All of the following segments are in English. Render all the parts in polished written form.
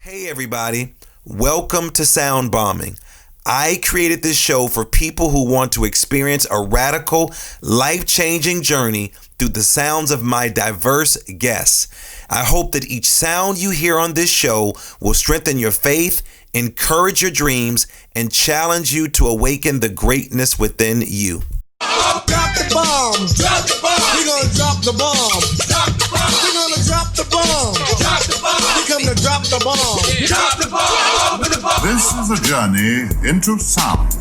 Hey everybody, welcome to Sound Bombing. I created this show for people who want to experience a radical, life-changing journey through the sounds of my diverse guests. I hope that each sound you hear on this show will strengthen your faith, encourage your dreams, and challenge you to awaken the greatness within you. Drop the bomb. Drop the bomb. We're gonna drop the bomb. Drop the bomb. We're gonna drop the bomb. Drop the bomb. We come to drop the bomb. Drop the bomb. This is a journey into sound.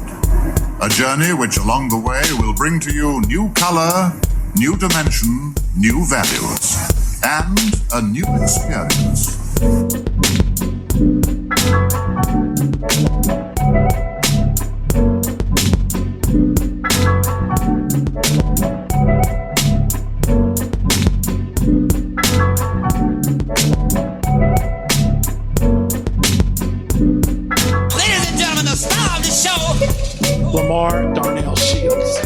A journey which along the way will bring to you new color, new dimension, new values, and a new experience. Lamar Darnell Shields.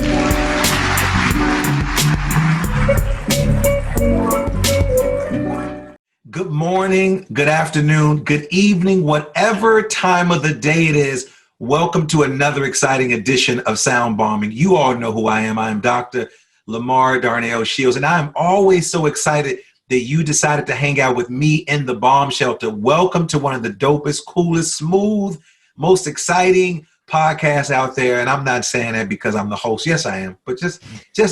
Good morning, good afternoon, good evening, whatever time of the day it is. Welcome to another exciting edition of Sound Bombing. You all know who I am. I am Dr. Lamar Darnell Shields, and I am always so excited that you decided to hang out with me in the bomb shelter. Welcome to one of the dopest, coolest, smooth, most exciting podcasts out there. And I'm not saying that because I'm the host. Yes, I am. But just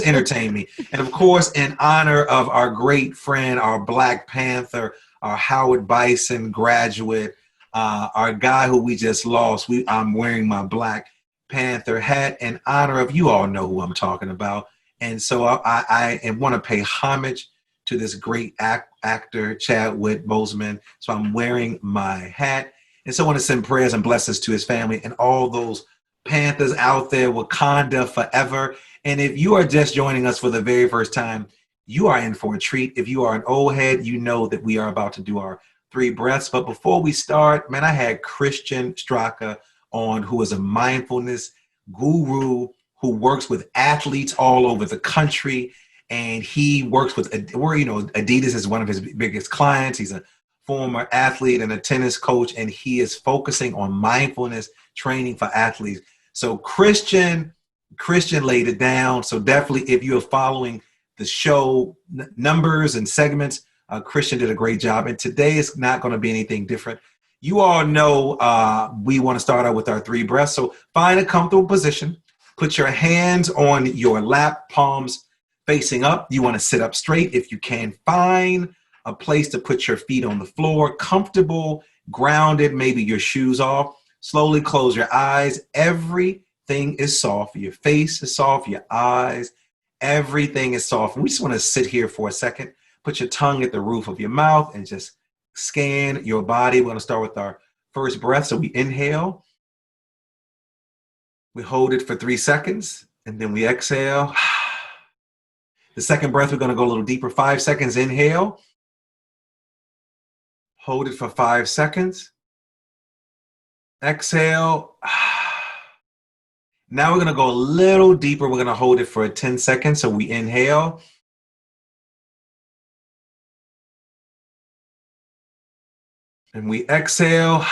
entertain me. And of course, in honor of our great friend, our Black Panther, our Howard Bison graduate, our guy who we just lost, I'm wearing my Black Panther hat in honor of, you all know who I'm talking about. And so I want to pay homage to this great actor, Chadwick Boseman. So I'm wearing my hat. And so I want to send prayers and blessings to his family and all those Panthers out there, Wakanda forever. And if you are just joining us for the very first time, you are in for a treat. If you are an old head, you know that we are about to do our 3 breaths. But before we start, man, I had Christian Straka on, who is a mindfulness guru who works with athletes all over the country. And he works with, Adidas is one of his biggest clients. He's a former athlete and a tennis coach, and he is focusing on mindfulness training for athletes. So Christian laid it down. So definitely, if you are following the show numbers and segments, Christian did a great job. And today is not going to be anything different. You all know we want to start out with our 3 breaths. So find a comfortable position. Put your hands on your lap, palms facing up. You want to sit up straight. If you can, find a place to put your feet on the floor, comfortable, grounded, maybe your shoes off. Slowly close your eyes. Everything is soft. Your face is soft, your eyes, everything is soft. We just want to sit here for a second. Put your tongue at the roof of your mouth and just scan your body. We're going to start with our first breath. So we inhale. We hold it for 3 seconds, and then we exhale. The second breath, we're going to go a little deeper. 5 seconds, inhale. Hold it for 5 seconds. Exhale. Now we're going to go a little deeper. We're going to hold it for 10 seconds. So we inhale. And we exhale.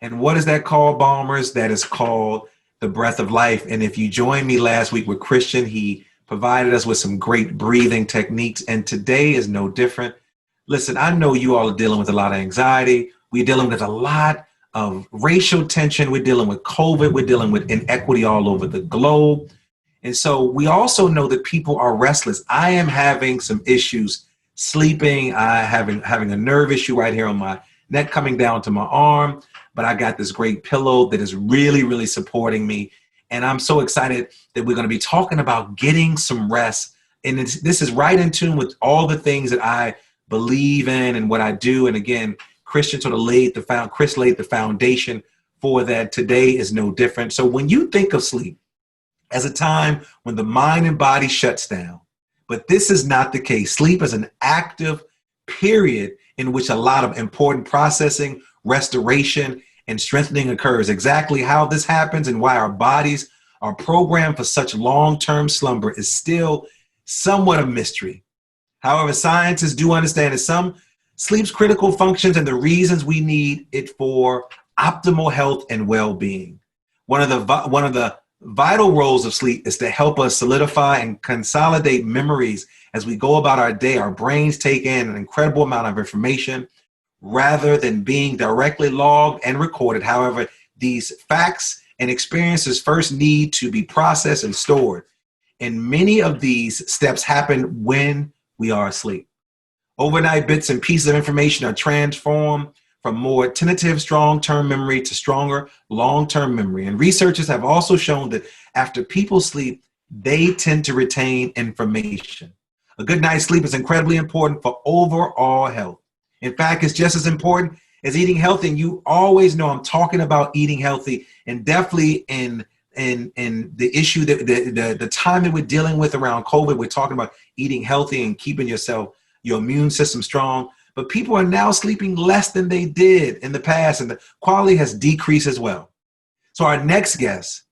And what is that called, bombers? That is called the breath of life. And if you joined me last week with Christian, he provided us with some great breathing techniques. And today is no different. Listen, I know you all are dealing with a lot of anxiety. We're dealing with a lot of racial tension. We're dealing with COVID. We're dealing with inequity all over the globe. And so we also know that people are restless. I am having some issues sleeping. Having a nerve issue right here on my neck coming down to my arm. But I got this great pillow that is really, really supporting me. And I'm so excited that we're going to be talking about getting some rest. And this is right in tune with all the things that I believe in and what I do. And again, Chris laid the foundation for that. Today is no different. So when you think of sleep as a time when the mind and body shuts down, but this is not the case. Sleep is an active period in which a lot of important processing, restoration, and strengthening occurs. Exactly how this happens and why our bodies are programmed for such long-term slumber is still somewhat a mystery. However, scientists do understand that some sleep's critical functions and the reasons we need it for optimal health and well-being. One of the vital roles of sleep is to help us solidify and consolidate memories as we go about our day. Our brains take in an incredible amount of information rather than being directly logged and recorded. However, these facts and experiences first need to be processed and stored. And many of these steps happen when we are asleep. Overnight bits and pieces of information are transformed from more tentative, strong-term memory to stronger, long-term memory. And researchers have also shown that after people sleep, they tend to retain information. A good night's sleep is incredibly important for overall health. In fact, it's just as important as eating healthy. And you always know I'm talking about eating healthy, and definitely in the issue that the time that we're dealing with around COVID, we're talking about eating healthy and keeping your immune system strong. But people are now sleeping less than they did in the past, and the quality has decreased as well. So our next guest,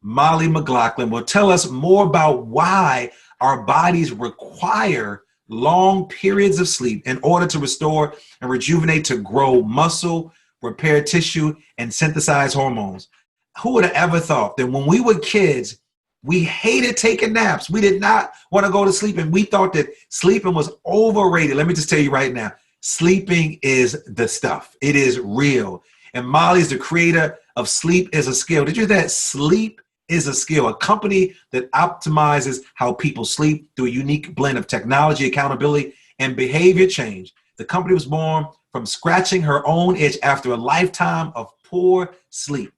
Mollie McGlocklin, will tell us more about why our bodies require long periods of sleep in order to restore and rejuvenate, to grow muscle, repair tissue, and synthesize hormones. Who would have ever thought that when we were kids, we hated taking naps? We did not want to go to sleep, and we thought that sleeping was overrated. Let me just tell you right now, sleeping is the stuff. It is real. And Mollie is the creator of Sleep is a Skill. Did you hear that? Sleep is a Skill, a company that optimizes how people sleep through a unique blend of technology, accountability, and behavior change. The company was born from scratching her own itch after a lifetime of poor sleep.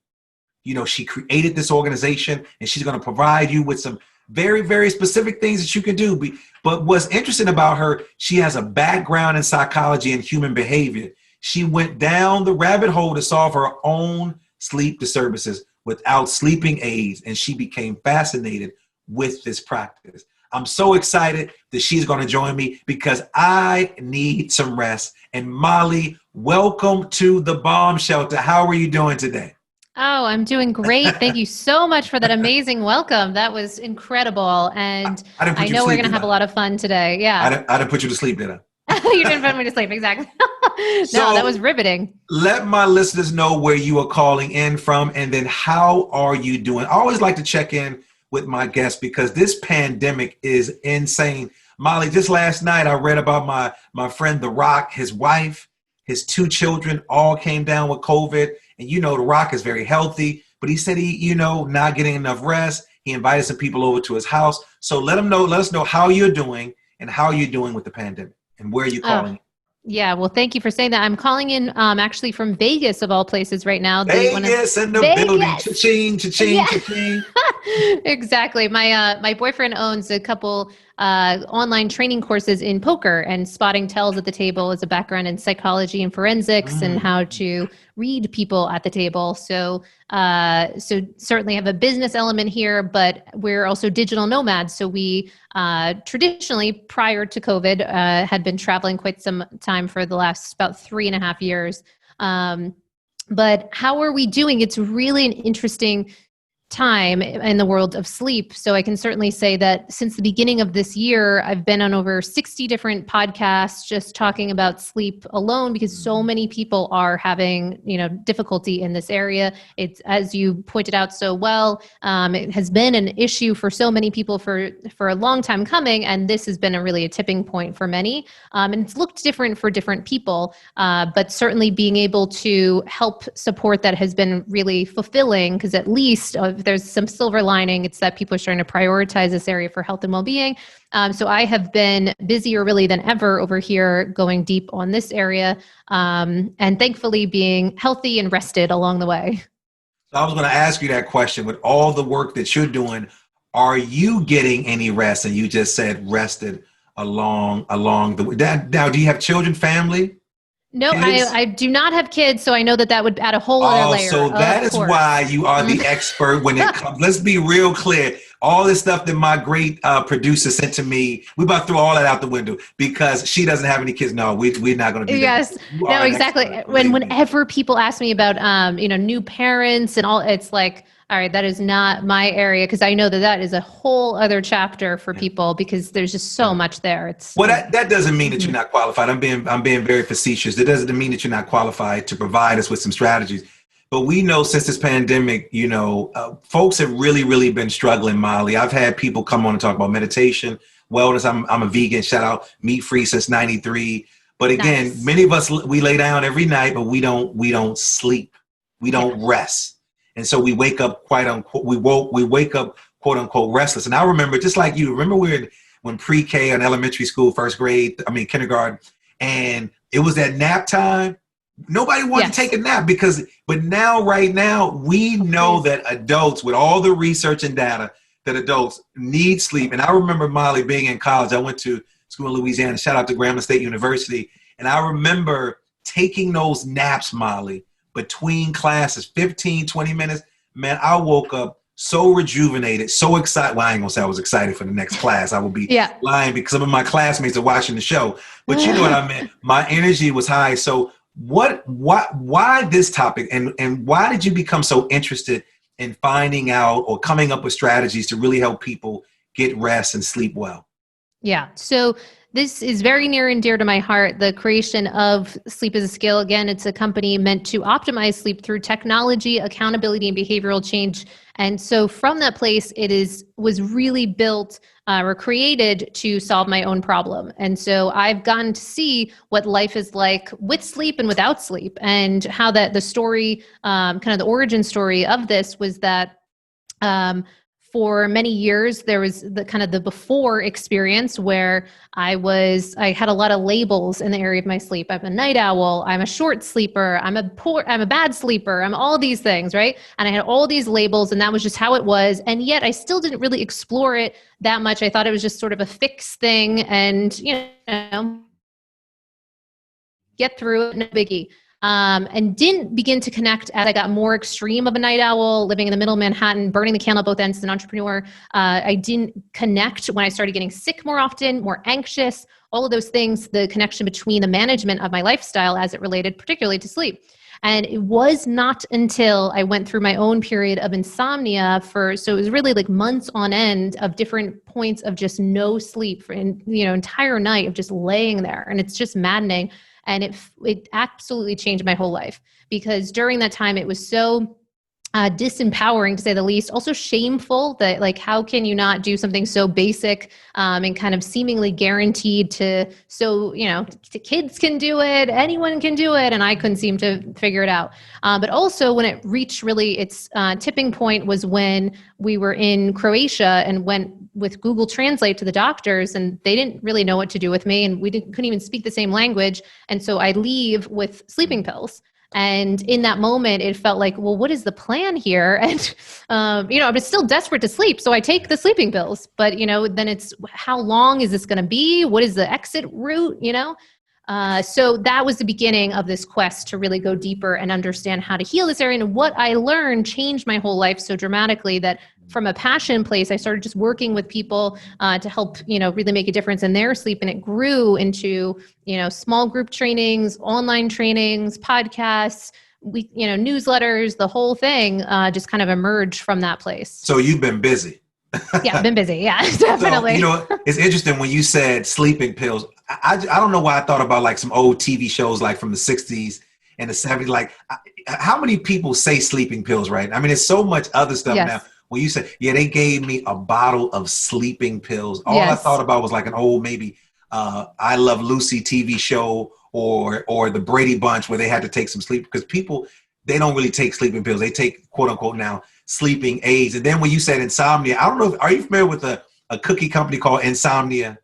You know, she created this organization, and she's going to provide you with some very, very specific things that you can do. But what's interesting about her, she has a background in psychology and human behavior. She went down the rabbit hole to solve her own sleep disturbances without sleeping aids, and she became fascinated with this practice. I'm so excited that she's going to join me because I need some rest. And Mollie, welcome to the Bomb Shelter. How are you doing today? Oh, I'm doing great. Thank you so much for that amazing welcome. That was incredible. And I know we're going to have a lot of fun today. Yeah. I didn't put you to sleep, did I? You didn't put me to sleep. Exactly. No, that was riveting. Let my listeners know where you are calling in from, and then how are you doing? I always like to check in with my guests because this pandemic is insane. Mollie, just last night I read about my friend The Rock, his wife, his 2 children all came down with COVID. And The Rock is very healthy, but he said he, not getting enough rest. He invited some people over to his house. So let us know how you're doing and how you're doing with the pandemic and where are you calling. Yeah, well, thank you for saying that. I'm calling in actually from Vegas, of all places, right now. Vegas in the building. Cha-ching, cha-ching, yeah. Cha-ching. Exactly. My boyfriend owns a couple online training courses in poker, and spotting tells at the table is a background in psychology and forensics and how to read people at the table. So certainly have a business element here, but we're also digital nomads. So we traditionally, prior to COVID, had been traveling quite some time for the last about 3.5 years. But how are we doing? It's really an interesting time in the world of sleep. So I can certainly say that since the beginning of this year, I've been on over 60 different podcasts just talking about sleep alone, because so many people are having, difficulty in this area. It's, as you pointed out so well, it has been an issue for so many people for a long time coming. And this has been a tipping point for many. And it's looked different for different people, but certainly being able to help support that has been really fulfilling, because at least there's some silver lining, it's that people are starting to prioritize this area for health and well-being. So I have been busier really than ever over here going deep on this area, and thankfully being healthy and rested along the way. So I was going to ask you that question. With all the work that you're doing, are you getting any rest? And you just said rested along the way. Now, do you have children, family? No, I do not have kids, so I know that would add a whole other layer. So that is why you are the expert when it comes. Let's be real clear. All this stuff that my great producer sent to me, we about to throw all that out the window because she doesn't have any kids. No, we're not going to do that. Yes, no, exactly. Whenever people ask me about, new parents and all, it's like, All right, that is not my area because I know that that is a whole other chapter for people because there's just so much there. It's well, that doesn't mean that you're not qualified. I'm being very facetious. That doesn't mean that you're not qualified to provide us with some strategies. But we know since this pandemic, folks have really been struggling, Molly. I've had people come on and talk about meditation, wellness. I'm a vegan. Shout out, meat free since '93. But again, Nice. many of us, we lay down every night, but we don't sleep. We don't rest. And so we wake up quote unquote restless. And I remember, just like you, when pre-K and elementary school, kindergarten, and it was that nap time. Nobody wanted to take a nap but right now, we know that adults, with all the research and data, that adults need sleep. And I remember, Molly, being in college, I went to school in Louisiana, shout out to Grambling State University. And I remember taking those naps, Molly, between classes, 15, 20 minutes. Man, I woke up so rejuvenated, so excited. Well, I ain't gonna say I was excited for the next class. I would be lying because some of my classmates are watching the show. But you know what I meant? My energy was high. So why this topic? And why did you become so interested in finding out or coming up with strategies to really help people get rest and sleep well? Yeah. So this is very near and dear to my heart. The creation of Sleep as a Skill. Again, it's a company meant to optimize sleep through technology, accountability, and behavioral change. And so from that place, was really built or created to solve my own problem. And so I've gotten to see what life is like with sleep and without sleep, and how that the story, kind of the origin story of this was that for many years, there was the before experience where I had a lot of labels in the area of my sleep. I'm a night owl. I'm a short sleeper. I'm a bad sleeper. I'm all these things, right? And I had all these labels, and that was just how it was. And yet I still didn't really explore it that much. I thought it was just sort of a fixed thing and, get through it, no biggie. And didn't begin to connect as I got more extreme of a night owl, living in the middle of Manhattan, burning the candle at both ends as an entrepreneur. I didn't connect when I started getting sick more often, more anxious, all of those things, the connection between the management of my lifestyle as it related particularly to sleep. And it was not until I went through my own period of insomnia so it was really like months on end of different points of just no sleep for entire night of just laying there. And it's just maddening. And it absolutely changed my whole life, because during that time it was so disempowering, to say the least, also shameful that, like, how can you not do something so basic and kind of seemingly guaranteed to kids can do it, anyone can do it, and I couldn't seem to figure it out. But also when it reached really its tipping point was when we were in Croatia and went with Google Translate to the doctors, and they didn't really know what to do with me, and couldn't even speak the same language. And so I leave with sleeping pills. And in that moment, it felt like, well, what is the plan here? And, I was still desperate to sleep. So I take the sleeping pills, but, then it's, how long is this going to be? What is the exit route? So that was the beginning of this quest to really go deeper and understand how to heal this area. And what I learned changed my whole life so dramatically that from a passion place, I started just working with people to help, really make a difference in their sleep. And it grew into, small group trainings, online trainings, podcasts, newsletters, the whole thing just kind of emerged from that place. So you've been busy. Yeah, I've been busy. Yeah, definitely. So, it's interesting when you said sleeping pills. I don't know why I thought about like some old TV shows like from the 60s and the 70s. Like, how many people say sleeping pills, right? I mean, there's so much other stuff now. When you said, they gave me a bottle of sleeping pills. All I thought about was like an old, maybe I Love Lucy TV show or the Brady Bunch, where they had to take some sleep, because people, they don't really take sleeping pills. They take, quote unquote, now sleeping aids. And then when you said insomnia, I don't know, are you familiar with a cookie company called Insomnia?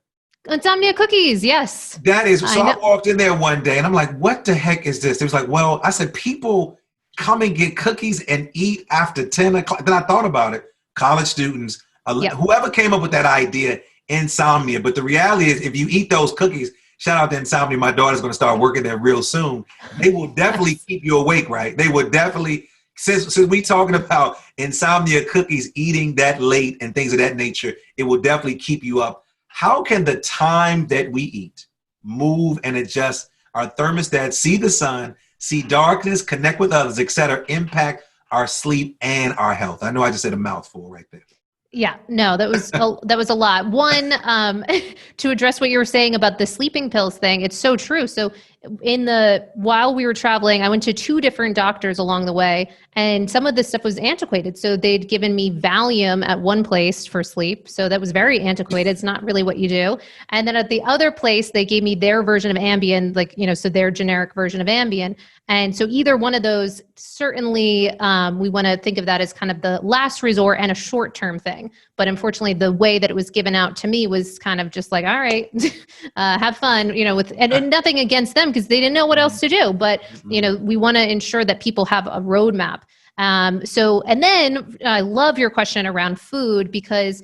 Insomnia cookies, yes. That is, so I walked in there one day and I'm like, what the heck is this? It was like, well, I said, people come and get cookies and eat after 10 o'clock. Then I thought about it. College students, whoever came up with that idea, insomnia. But the reality is, if you eat those cookies, shout out to Insomnia, my daughter's going to start working there real soon. They will definitely keep you awake, right? They would definitely, since we talking about insomnia cookies, eating that late and things of that nature, it will definitely keep you up. How can the time that we eat move and adjust our thermostat, see the sun, see darkness, connect with others, etc., impact our sleep and our health? I know I just said a mouthful right there. Yeah, no, that was a lot. One, to address what you were saying about the sleeping pills thing, it's so true. So while we were traveling, I went to 2 different doctors along the way, and some of this stuff was antiquated. So they'd given me Valium at one place for sleep. So that was very antiquated. It's not really what you do. And then at the other place, they gave me their version of Ambien, so their generic version of Ambien. And so either one of those, certainly we want to think of that as kind of the last resort and a short-term thing. But unfortunately, the way that it was given out to me was kind of just like, all right, have fun, and nothing against them because they didn't know what else to do. But, we want to ensure that people have a roadmap. And then I love your question around food because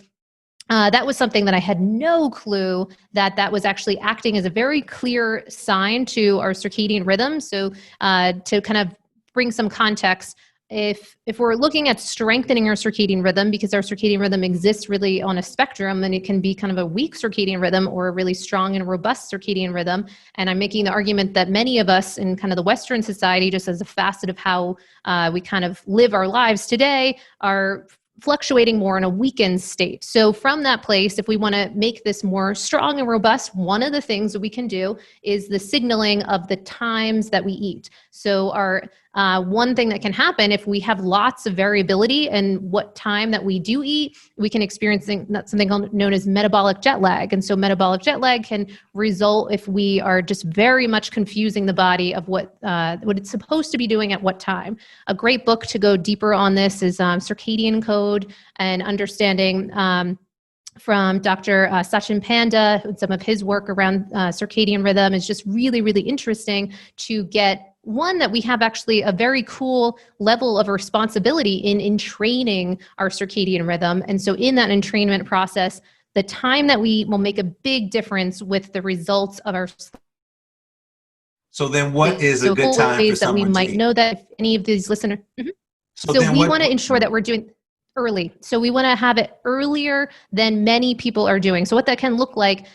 that was something that I had no clue that was actually acting as a very clear sign to our circadian rhythm. So to kind of bring some context, if we're looking at strengthening our circadian rhythm, because our circadian rhythm exists really on a spectrum, and it can be kind of a weak circadian rhythm or a really strong and robust circadian rhythm. And I'm making the argument that many of us in kind of the Western society, just as a facet of how we kind of live our lives today, are fluctuating more in a weakened state. So from that place, if we want to make this more strong and robust, one of the things that we can do is the signaling of the times that we eat. So our one thing that can happen if we have lots of variability in what time that we do eat, we can experience something known as metabolic jet lag. And so metabolic jet lag can result if we are just very much confusing the body of what it's supposed to be doing at what time. A great book to go deeper on this is Circadian Code and Understanding from Dr. Sachin Panda. Some of his work around circadian rhythm is just really, really interesting to get one, that we have actually a very cool level of responsibility in training our circadian rhythm. And so in that entrainment process, the time that we eat will make a big difference with the results of our sleep. So then what is a good time for someone that we might to eat? know that if any of these listeners... So we want to ensure that we're doing early. So we want to have it earlier than many people are doing. So what that can look like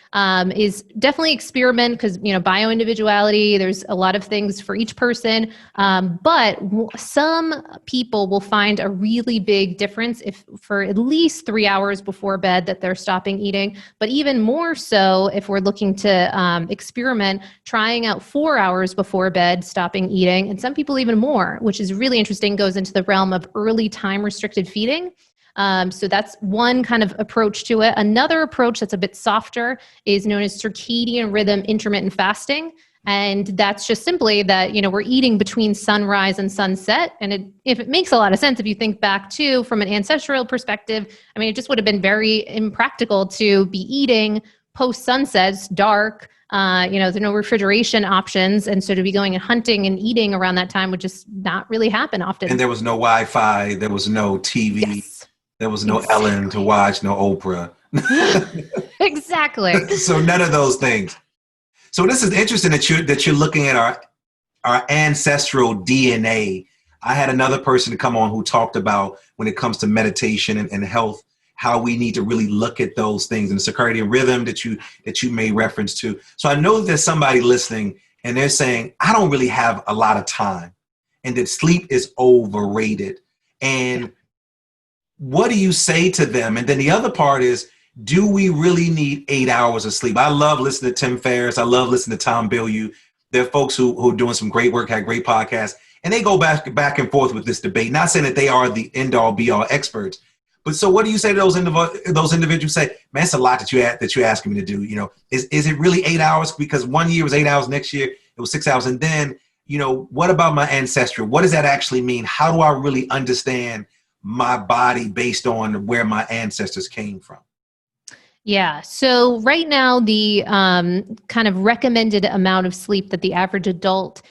is definitely experiment because, bio-individuality, there's a lot of things for each person. But some people will find a really big difference if for at least 3 hours before bed that they're stopping eating. But even more so if we're looking to experiment, trying out 4 hours before bed, stopping eating. And some people even more, which is really interesting, goes into the realm of early time restricted feeding. So that's one kind of approach to it. Another approach that's a bit softer is known as circadian rhythm intermittent fasting. And that's just simply that, we're eating between sunrise and sunset. And if it makes a lot of sense, if you think back to from an ancestral perspective, it just would have been very impractical to be eating post sunsets, dark. There are no refrigeration options. And so to be going and hunting and eating around that time would just not really happen often. And there was no Wi-Fi, there was no TV. Yes. There was no Ellen to watch, no Oprah. Exactly. So none of those things. So this is interesting that you're looking at our ancestral DNA. I had another person to come on who talked about when it comes to meditation and health, how we need to really look at those things and the circadian rhythm that you made reference to. So I know there's somebody listening and they're saying, I don't really have a lot of time and that sleep is overrated. And what do you say to them? And then the other part is, do we really need 8 hours of sleep? I love listening to Tim Ferriss. I love listening to Tom Bilyeu. There are folks who are doing some great work, had great podcasts, and they go back and forth with this debate. Not saying that they are the end-all, be-all experts, but so what do you say to those individuals? Say, man, it's a lot that you're asking me to do. Is it really 8 hours? Because one year was 8 hours, next year it was 6 hours, and then what about my ancestry? What does that actually mean? How do I really understand my body based on where my ancestors came from? Yeah. So right now, the kind of recommended amount of sleep that the average adult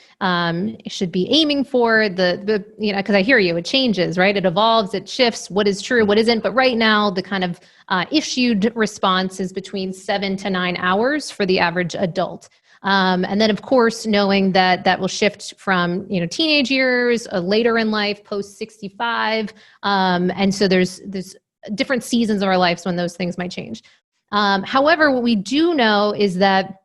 should be aiming for, because I hear you, it changes, right? It evolves, it shifts, what is true, what isn't. But right now, the kind of issued response is between 7 to 9 hours for the average adult. And then, of course, knowing that will shift from, teenage years, later in life, post 65. And so there's different seasons of our lives when those things might change. However, what we do know is that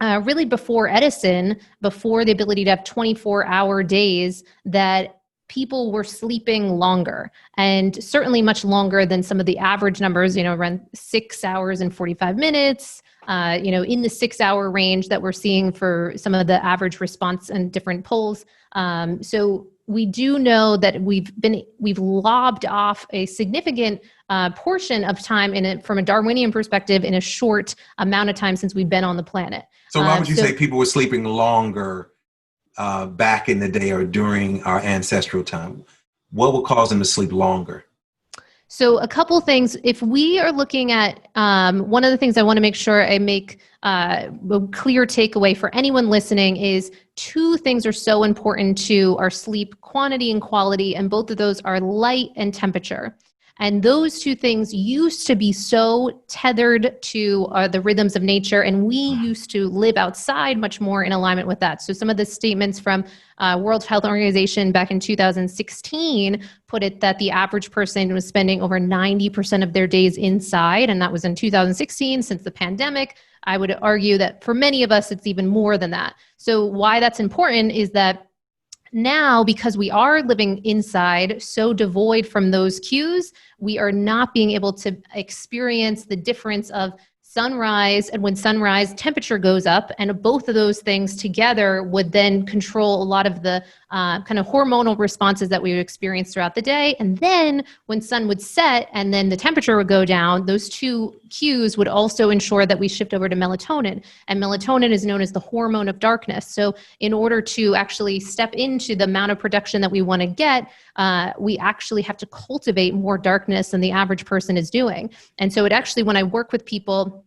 really before Edison, before the ability to have 24-hour days, that people were sleeping longer, and certainly much longer than some of the average numbers, around 6 hours and 45 minutes, in the 6 hour range that we're seeing for some of the average response and different polls. So we do know that we've lobbed off a significant portion of time from a Darwinian perspective in a short amount of time since we've been on the planet. So why would you say people were sleeping longer back in the day or during our ancestral time? What would cause them to sleep longer? So a couple things. If we are looking at one of the things I want to make sure I make a clear takeaway for anyone listening is two things are so important to our sleep quantity and quality, and both of those are light and temperature. And those two things used to be so tethered to the rhythms of nature, and we used to live outside much more in alignment with that. So some of the statements from World Health Organization back in 2016 put it that the average person was spending over 90% of their days inside, and that was in 2016. Since the pandemic, I would argue that for many of us, it's even more than that. So why that's important is that now, because we are living inside, so devoid from those cues, we are not being able to experience the difference of sunrise, and when sunrise, temperature goes up, and both of those things together would then control a lot of the kind of hormonal responses that we would experience throughout the day. And then when sun would set and then the temperature would go down, those two cues would also ensure that we shift over to melatonin. And melatonin is known as the hormone of darkness. So in order to actually step into the amount of production that we want to get, we actually have to cultivate more darkness than the average person is doing. And so it actually, when I work with people,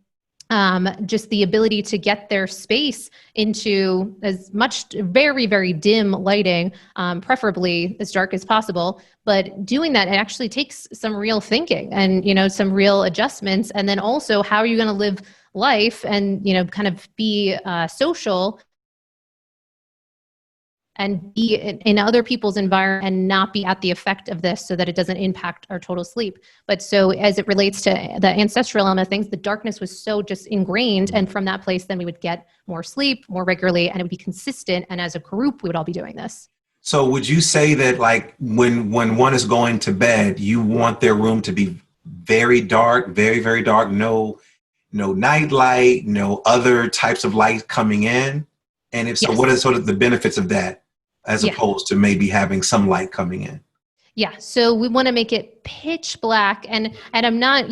just the ability to get their space into as much very, very dim lighting, preferably as dark as possible. But doing that, it actually takes some real thinking and, some real adjustments. And then also, how are you going to live life and, kind of be social and be in other people's environment and not be at the effect of this so that it doesn't impact our total sleep. But so as it relates to the ancestral element of things, the darkness was so just ingrained. And from that place, then we would get more sleep more regularly, and it would be consistent. And as a group, we would all be doing this. So would you say that like when one is going to bed, you want their room to be very dark, very, very dark, no night light, no other types of light coming in? And if so, Yes. what are sort of the benefits of that as opposed to maybe having some light coming in? Yeah. So we want to make it pitch black, and I'm not,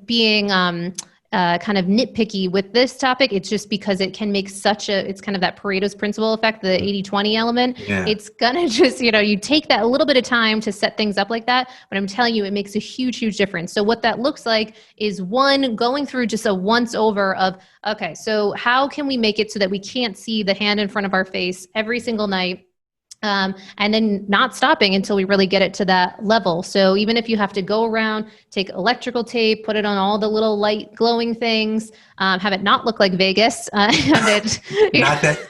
being kind of nitpicky with this topic. It's just because it can make it's kind of that Pareto's principle effect, the 80-20 element. Yeah. It's gonna just, you take that a little bit of time to set things up like that, but I'm telling you, it makes a huge, huge difference. So what that looks like is going through just a once over of, okay, so how can we make it so that we can't see the hand in front of our face every single night? And then not stopping until we really get it to that level. So even if you have to go around, take electrical tape, put it on all the little light glowing things, have it not look like Vegas. Not that,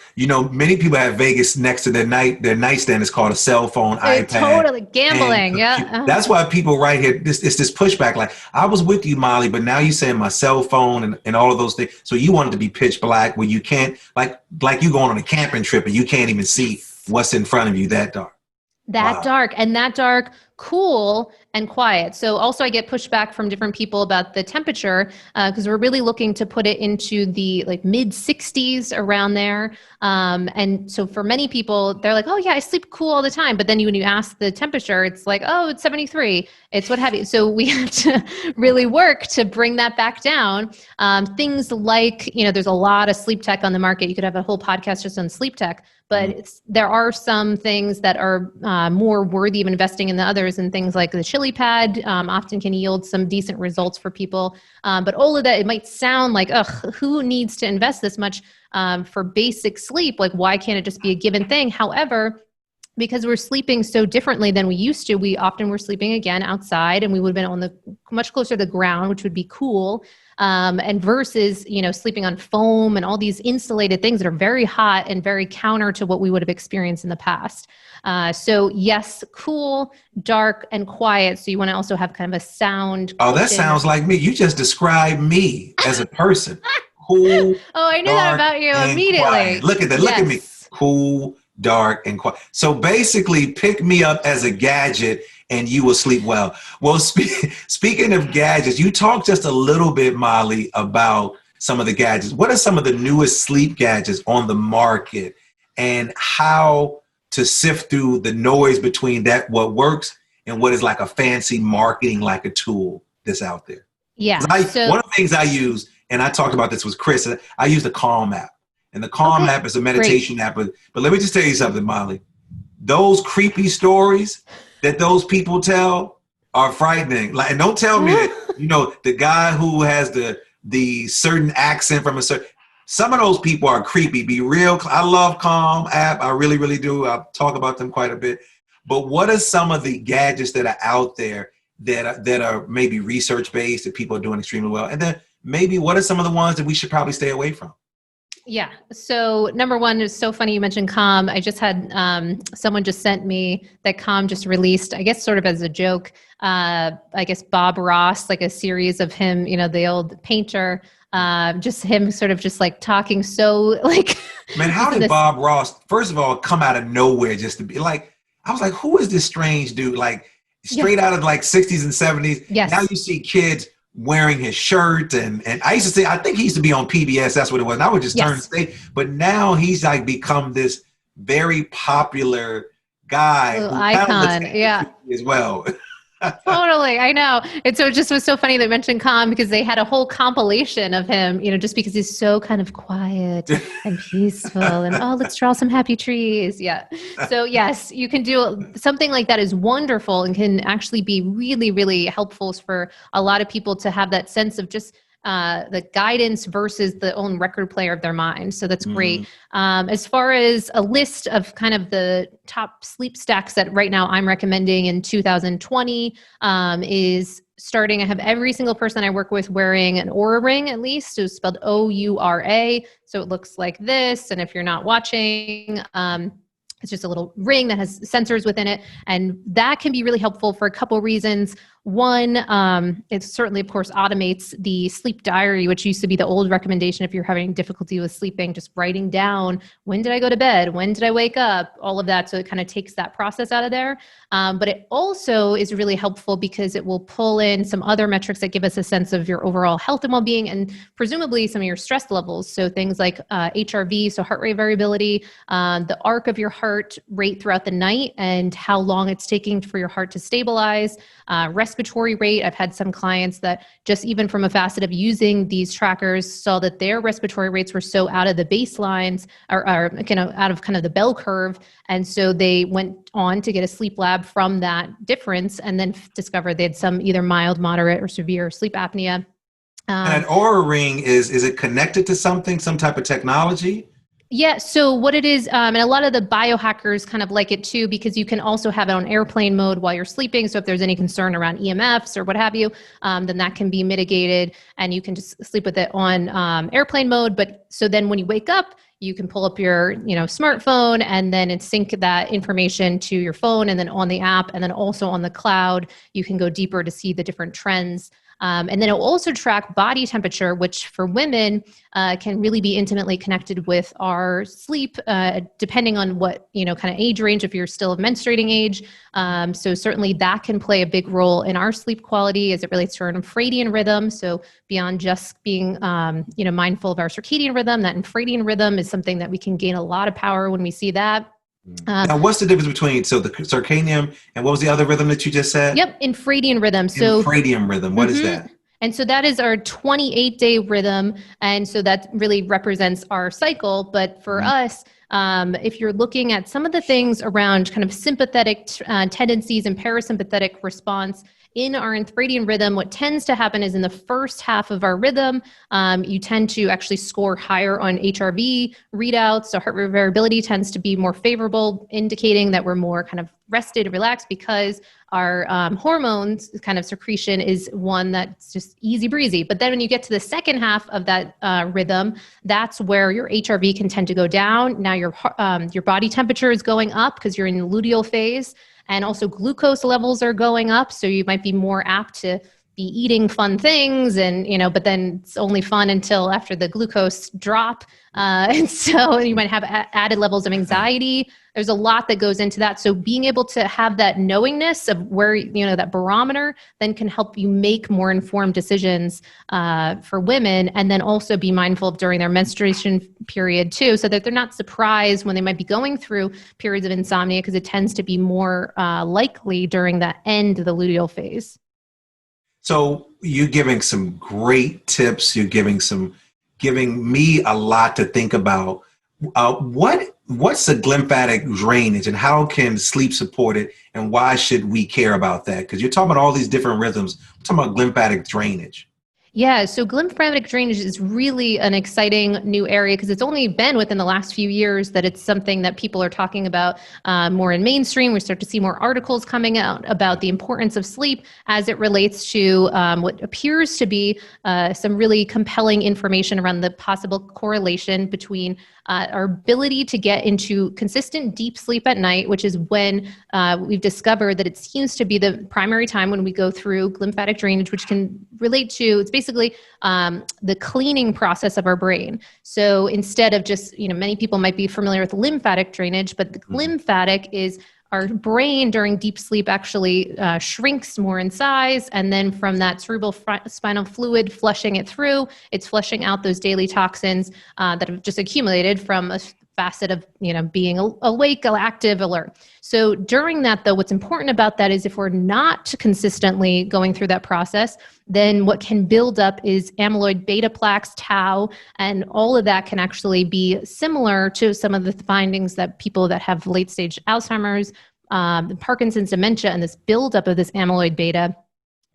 many people have Vegas next to their nightstand. It's called a cell phone, iPad. Totally gambling. Yeah. That's why people right here, it's this pushback. Like, I was with you, Molly, but now you're saying my cell phone and all of those things. So you want it to be pitch black where you can't, like you going on a camping trip and you can't even see what's in front of you that dark. That dark, cool and quiet. So also I get pushback from different people about the temperature because we're really looking to put it into the like mid 60s around there. And so for many people, they're like, oh yeah, I sleep cool all the time. But then when you ask the temperature, it's like, oh, it's 73. It's what have you. So we have to really work to bring that back down. Things like, there's a lot of sleep tech on the market. You could have a whole podcast just on sleep tech. But there are some things that are more worthy of investing in than others, and things like the chili pad often can yield some decent results for people. But all of that, it might sound like, ugh, who needs to invest this much for basic sleep? Like, why can't it just be a given thing? However, because we're sleeping so differently than we used to, we often were sleeping again outside, and we would have been much closer to the ground, which would be cool. And versus, sleeping on foam and all these insulated things that are very hot and very counter to what we would have experienced in the past. So yes, cool, dark, and quiet. So you want to also have kind of a sound. Oh, that sounds like me. You just described me as a person. Cool. Oh, I knew that about you immediately. Quiet. Look at that. Look at me. Cool, dark, and quiet. So basically, pick me up as a gadget and you will sleep well. Well, speaking of gadgets, you talked just a little bit, Mollie, about some of the gadgets. What are some of the newest sleep gadgets on the market, and how to sift through the noise between that, what works, and what is like a fancy marketing, like a tool that's out there? Yeah. One of the things I use, and I talked about this with Chris, I use the Calm app. And the Calm app is a meditation app. But let me just tell you something, Mollie. Those creepy stories that those people tell are frightening. Like, and don't tell me that, the guy who has the certain accent from a certain, some of those people are creepy. Be real. I love Calm app. I really, really do. I'll talk about them quite a bit. But what are some of the gadgets that are out there that are maybe research-based, that people are doing extremely well? And then maybe what are some of the ones that we should probably stay away from? Yeah. So number one, is so funny you mentioned Calm. I just had someone just sent me that Calm just released, I guess sort of as a joke, I guess Bob Ross, like a series of him, the old painter, just him sort of just like talking so like. Man, how did Bob Ross, first of all, come out of nowhere just to be like, I was like, who is this strange dude? Like straight out of like 60s and 70s. Yes. Now you see kids wearing his shirt, and I used to say, I think he used to be on PBS. That's what it was. And I would just turn and say, but now he's like become this very popular guy, icon, as well. Totally. I know. And so it just was so funny that you mentioned Calm, because they had a whole compilation of him, just because he's so kind of quiet and peaceful and, let's draw some happy trees. Yeah. So yes, you can do something like that is wonderful and can actually be really, really helpful for a lot of people to have that sense of just the guidance versus the own record player of their mind. So that's great. As far as a list of kind of the top sleep stacks that right now I'm recommending in 2020 is starting. I have every single person I work with wearing an Oura ring, at least. So it's spelled O-U-R-A. So it looks like this. And if you're not watching, it's just a little ring that has sensors within it. And that can be really helpful for a couple reasons. One, it certainly, of course, automates the sleep diary, which used to be the old recommendation if you're having difficulty with sleeping, just writing down, when did I go to bed? When did I wake up? All of that. So it kind of takes that process out of there. But it also is really helpful because it will pull in some other metrics that give us a sense of your overall health and well-being, and presumably some of your stress levels. So things like HRV, so heart rate variability, the arc of your heart rate throughout the night and how long it's taking for your heart to stabilize, respiratory rate. I've had some clients that just even from a facet of using these trackers saw that their respiratory rates were so out of the baselines or out of kind of the bell curve. And so they went on to get a sleep lab from that difference and then discovered they had some either mild, moderate, or severe sleep apnea. And an Oura ring, is it connected to something, some type of technology? Yeah. So what it is, and a lot of the biohackers kind of like it too, because you can also have it on airplane mode while you're sleeping. So if there's any concern around EMFs or what have you, then that can be mitigated and you can just sleep with it on airplane mode. But so then when you wake up, you can pull up your, smartphone and then sync that information to your phone and then on the app and then also on the cloud, you can go deeper to see the different trends. And then it will also track body temperature, which for women can really be intimately connected with our sleep, depending on what, kind of age range, if you're still of menstruating age. So certainly that can play a big role in our sleep quality as it relates to our infradian rhythm. So beyond just being, mindful of our circadian rhythm, that infradian rhythm is something that we can gain a lot of power when we see that. Now, what's the difference between, so the circadian and what was the other rhythm that you just said? Yep, infradian rhythm. So infradian rhythm, what is that? And so that is our 28-day rhythm. And so that really represents our cycle. But for us, if you're looking at some of the things around kind of sympathetic tendencies and parasympathetic response, in our infradian rhythm, what tends to happen is in the first half of our rhythm, you tend to actually score higher on HRV readouts. So heart rate variability tends to be more favorable, indicating that we're more kind of rested and relaxed because our hormones kind of secretion is one that's just easy breezy. But then when you get to the second half of that rhythm, that's where your HRV can tend to go down. Now your body temperature is going up because you're in the luteal phase. And also glucose levels are going up. So you might be more apt to be eating fun things and, but then it's only fun until after the glucose drop. And so you might have added levels of anxiety. there's a lot that goes into that. So being able to have that knowingness of where, that barometer then can help you make more informed decisions for women, and then also be mindful of during their menstruation period too, so that they're not surprised when they might be going through periods of insomnia, because it tends to be more likely during the end of the luteal phase. So you're giving some great tips. You're giving me a lot to think about. What's the glymphatic drainage, and how can sleep support it, and why should we care about that? Because you're talking about all these different rhythms. We're talking about glymphatic drainage. Yeah, so glymphatic drainage is really an exciting new area, because it's only been within the last few years that it's something that people are talking about more in mainstream. We start to see more articles coming out about the importance of sleep as it relates to what appears to be some really compelling information around the possible correlation between our ability to get into consistent deep sleep at night, which is when we've discovered that it seems to be the primary time when we go through glymphatic drainage, which can relate to, it's basically the cleaning process of our brain. So instead of just, many people might be familiar with lymphatic drainage, but the glymphatic is our brain during deep sleep actually shrinks more in size. And then from that cerebral spinal fluid flushing it through, it's flushing out those daily toxins that have just accumulated from a facet of, being awake, active, alert. So during that, though, what's important about that is if we're not consistently going through that process, then what can build up is amyloid beta plaques, tau, and all of that can actually be similar to some of the findings that people that have late stage Alzheimer's, Parkinson's, dementia, and this buildup of this amyloid beta.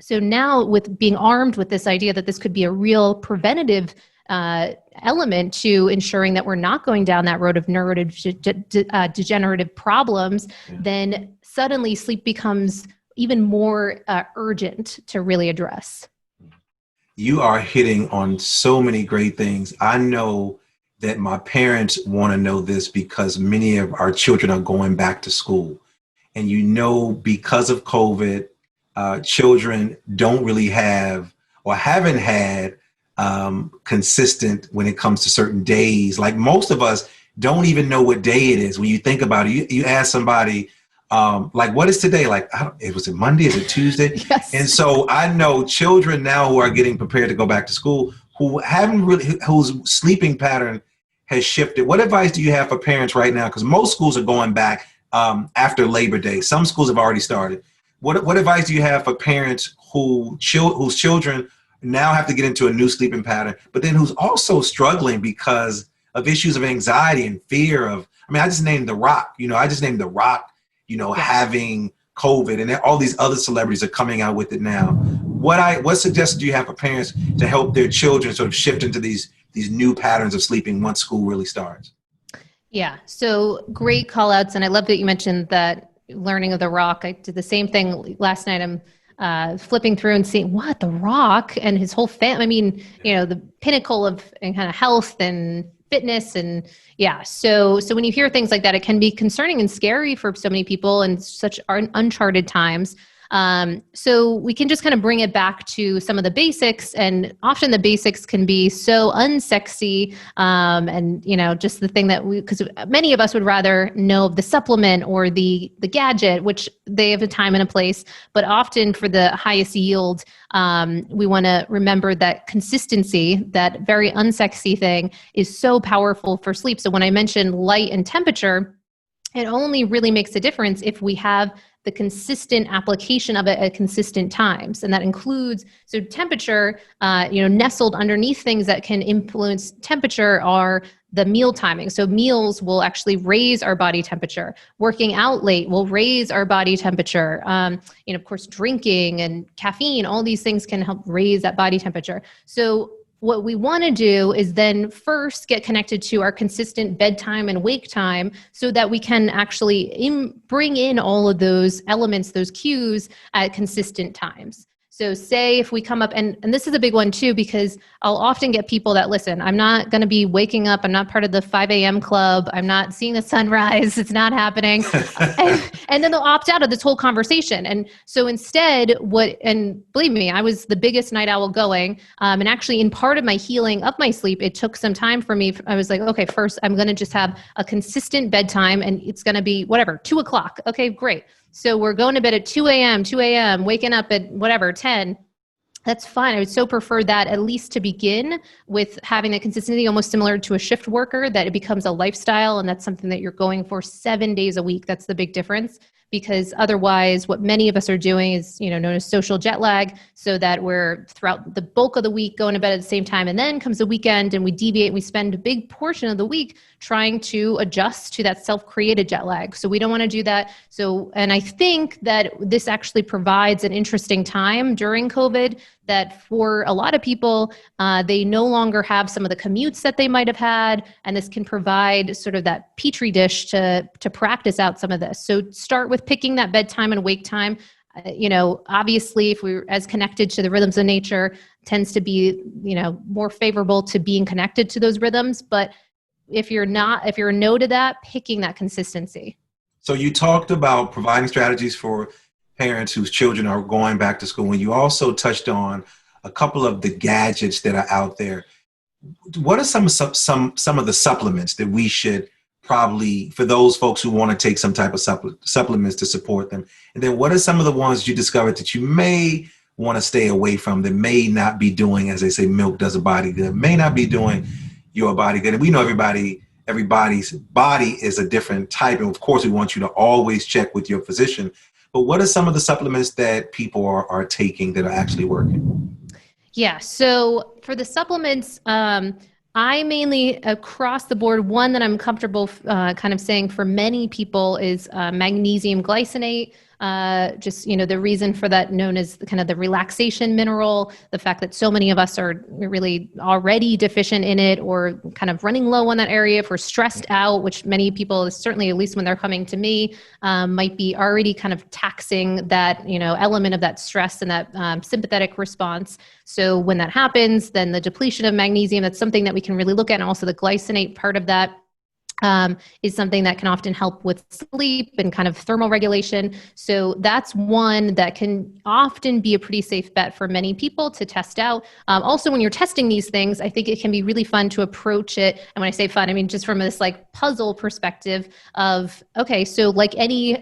So now, with being armed with this idea that this could be a real preventative element to ensuring that we're not going down that road of neurodegenerative problems, then suddenly sleep becomes even more urgent to really address. You are hitting on so many great things. I know that my parents want to know this because many of our children are going back to school. And because of COVID, children don't really have or haven't had consistent when it comes to certain days. Like most of us don't even know what day it is. When you think about it, you ask somebody, like, what is today? Like, was it Monday? Is it Tuesday? Yes. And so I know children now who are getting prepared to go back to school whose sleeping pattern has shifted. What advice do you have for parents right now? Because most schools are going back after Labor Day. Some schools have already started. What advice do you have for parents whose children now have to get into a new sleeping pattern, but then who's also struggling because of issues of anxiety and fear of, I just named The Rock, having COVID, and all these other celebrities are coming out with it now. What suggestions do you have for parents to help their children sort of shift into these new patterns of sleeping once school really starts? Yeah, so great call outs. And I love that you mentioned that learning of The Rock. I did the same thing last night. I'm flipping through and seeing The Rock and his whole family. The pinnacle of kind of health and fitness. And so when you hear things like that, it can be concerning and scary for so many people in such uncharted times. So we can just kind of bring it back to some of the basics, and often the basics can be so unsexy. And just the thing that because many of us would rather know of the supplement or the gadget, which they have a time and a place, but often for the highest yield, we want to remember that consistency, that very unsexy thing, is so powerful for sleep. So when I mentioned light and temperature, it only really makes a difference if we have the consistent application of it at consistent times. And that includes, so temperature, nestled underneath things that can influence temperature are the meal timing. So meals will actually raise our body temperature. Working out late will raise our body temperature. Of course, drinking and caffeine, all these things can help raise that body temperature. So what we want to do is then first get connected to our consistent bedtime and wake time so that we can actually bring in all of those elements, those cues at consistent times. So say if we come up, and this is a big one too, because I'll often get people that, listen, I'm not going to be waking up. I'm not part of the 5 a.m. club. I'm not seeing the sunrise. It's not happening. and then they'll opt out of this whole conversation. And so instead and believe me, I was the biggest night owl going. And actually in part of my healing of my sleep, it took some time for me. I was like, okay, first I'm going to just have a consistent bedtime, and it's going to be whatever, 2:00. Okay, great. So we're going to bed at 2 a.m., waking up at whatever, 10. That's fine. I would so prefer that, at least to begin with, having a consistency almost similar to a shift worker, that it becomes a lifestyle, and that's something that you're going for 7 days a week. That's the big difference. Because otherwise, what many of us are doing is, known as social jet lag, so that we're throughout the bulk of the week going to bed at the same time, and then comes the weekend and we deviate. We spend a big portion of the week trying to adjust to that self-created jet lag. So we don't want to do that. And I think that this actually provides an interesting time during COVID, that for a lot of people, they no longer have some of the commutes that they might have had, and this can provide sort of that petri dish to practice out some of this. So start with picking that bedtime and wake time. Obviously, if we're as connected to the rhythms of nature, tends to be, more favorable to being connected to those rhythms. But if you're a no to that, picking that consistency. So you talked about providing strategies for parents whose children are going back to school, and you also touched on a couple of the gadgets that are out there. What are some of the supplements that we should probably, for those folks who want to take some type of supplements to support them? And then what are some of the ones you discovered that you may want to stay away from, that may not be doing, as they say, milk does a body good, may not be doing your body good? And we know everybody's body is a different type. And of course, we want you to always check with your physician. But what are some of the supplements that people are taking that are actually working? Yeah. So for the supplements, I mainly, across the board, one that I'm comfortable kind of saying for many people is magnesium glycinate. The reason for that, known as kind of the relaxation mineral, the fact that so many of us are really already deficient in it, or kind of running low on that area. If we're stressed out, which many people, certainly at least when they're coming to me, might be already kind of taxing that, element of that stress and that sympathetic response. So when that happens, then the depletion of magnesium, that's something that we can really look at. And also the glycinate part of that is something that can often help with sleep and kind of thermal regulation. So that's one that can often be a pretty safe bet for many people to test out. Also, when you're testing these things, I think it can be really fun to approach it. And when I say fun, I mean just from this like puzzle perspective of, okay, so like any,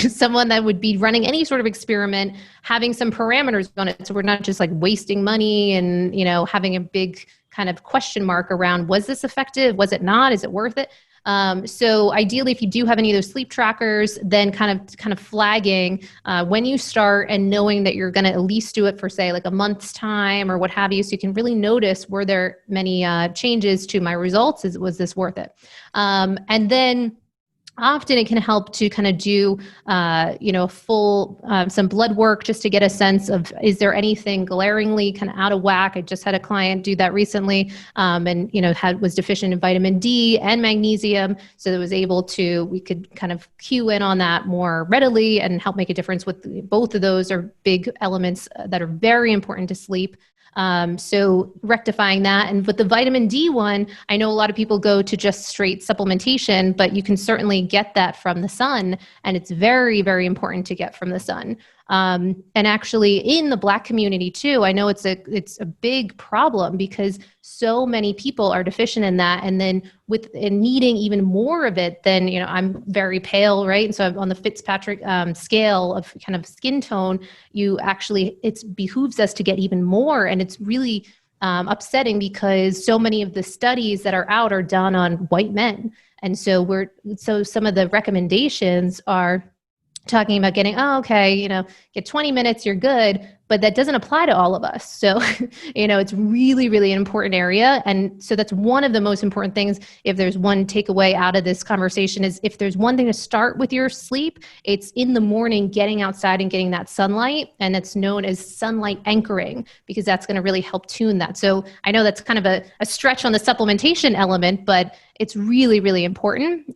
someone that would be running any sort of experiment, having some parameters on it. So we're not just like wasting money and, having a big kind of question mark around, was this effective? Was it not? Is it worth it? So ideally, if you do have any of those sleep trackers, then kind of flagging when you start, and knowing that you're going to at least do it for, say, like a month's time or what have you, so you can really notice, were there many changes to my results? Was this worth it? And then often it can help to kind of do, full, some blood work, just to get a sense of, is there anything glaringly kind of out of whack? I just had a client do that recently, and, was deficient in vitamin D and magnesium. So that we could kind of cue in on that more readily and help make a difference with both of those are big elements that are very important to sleep. So rectifying that. And with the vitamin D one, I know a lot of people go to just straight supplementation, but you can certainly get that from the sun. And it's very, very important to get from the sun. And actually in the Black community too, I know it's a big problem because so many people are deficient in that. And then needing even more of it, then, I'm very pale, right? And so I'm on the Fitzpatrick scale of kind of skin tone, it behooves us to get even more. And it's really upsetting because so many of the studies that are out are done on white men. And so some of the recommendations are talking about getting, get 20 minutes, you're good. But that doesn't apply to all of us. So, it's really, really an important area. And so that's one of the most important things. If there's one takeaway out of this conversation, is if there's one thing to start with your sleep, it's in the morning, getting outside and getting that sunlight. And it's known as sunlight anchoring, because that's going to really help tune that. So I know that's kind of a stretch on the supplementation element, but it's really, really important.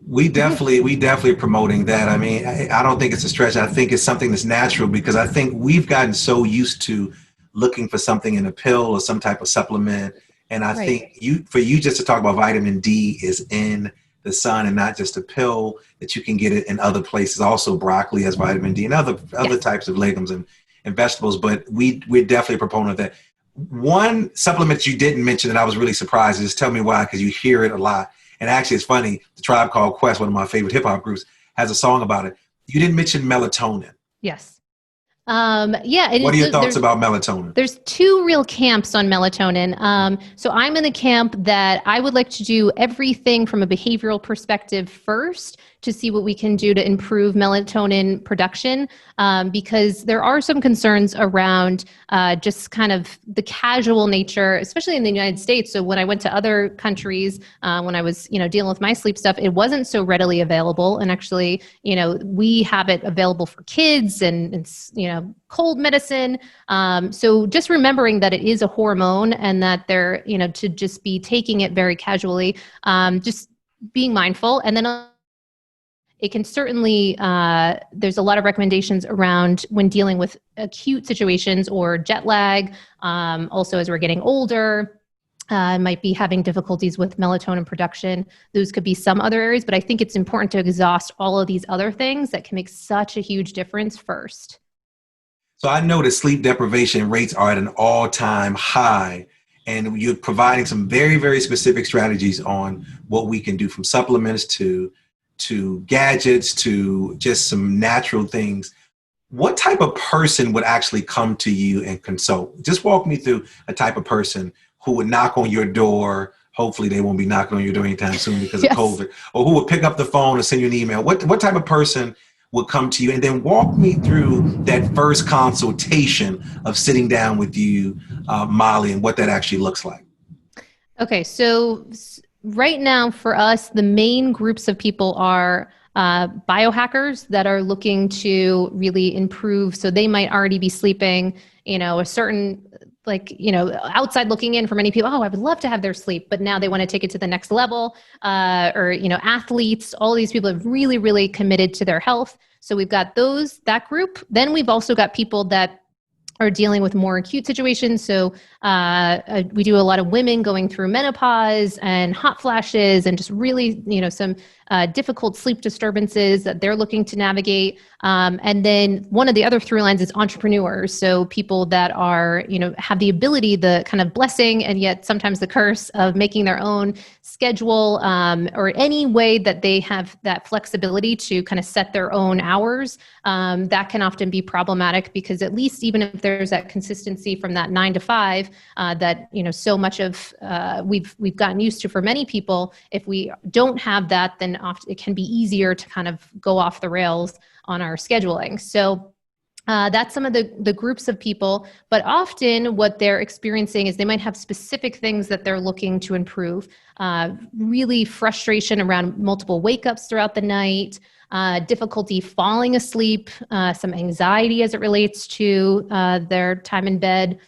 We definitely are promoting that. I mean, I don't think it's a stretch. I think it's something that's natural, because I think think we've gotten so used to looking for something in a pill or some type of supplement. And I think for you just to talk about vitamin D is in the sun and not just a pill, that you can get it in other places. Also, broccoli has vitamin D and other types of legumes and vegetables. But we're definitely a proponent of that. One supplement you didn't mention that I was really surprised, just tell me why, because you hear it a lot. And actually, it's funny, the Tribe Called Quest, one of my favorite hip hop groups, has a song about it. You didn't mention melatonin. Yes. Yeah. What are your thoughts about melatonin? There's two real camps on melatonin. So I'm in the camp that I would like to do everything from a behavioral perspective first to see what we can do to improve melatonin production, because there are some concerns around just kind of the casual nature, especially in the United States. So when I went to other countries, when I was, dealing with my sleep stuff, it wasn't so readily available. And actually, we have it available for kids and it's, cold medicine. So just remembering that it is a hormone and that they're, to just be taking it very casually, just being mindful. And then it can certainly, there's a lot of recommendations around when dealing with acute situations or jet lag. Also, as we're getting older, might be having difficulties with melatonin production. Those could be some other areas, but I think it's important to exhaust all of these other things that can make such a huge difference first. So I know that sleep deprivation rates are at an all-time high, and you're providing some very, very specific strategies on what we can do, from supplements to gadgets to just some natural things. What type of person would actually come to you and consult? Just walk me through a type of person who would knock on your door. Hopefully they won't be knocking on your door anytime soon because of COVID, or who would pick up the phone or send you an email. What type of person would come to you? And then walk me through that first consultation of sitting down with you, Mollie, and what that actually looks like. Okay, so right now for us, the main groups of people are biohackers that are looking to really improve. So they might already be sleeping, a certain, outside looking in for many people, I would love to have their sleep, but now they want to take it to the next level, or athletes, all these people have really, really committed to their health. So we've got that group. Then we've also got people that are dealing with more acute situations. So we do a lot of women going through menopause and hot flashes and just really, some difficult sleep disturbances that they're looking to navigate. And then one of the other through lines is entrepreneurs. So people that are, have the ability, the kind of blessing, and yet sometimes the curse of making their own schedule, or any way that they have that flexibility to kind of set their own hours. That can often be problematic because at least even if there's that consistency from that 9 to 5, that, so much of we've gotten used to for many people, if we don't have that, then often it can be easier to kind of go off the rails on our scheduling. So that's some of the groups of people, but often what they're experiencing is they might have specific things that they're looking to improve. Really frustration around multiple wake-ups throughout the night, difficulty falling asleep, some anxiety as it relates to their time in bed,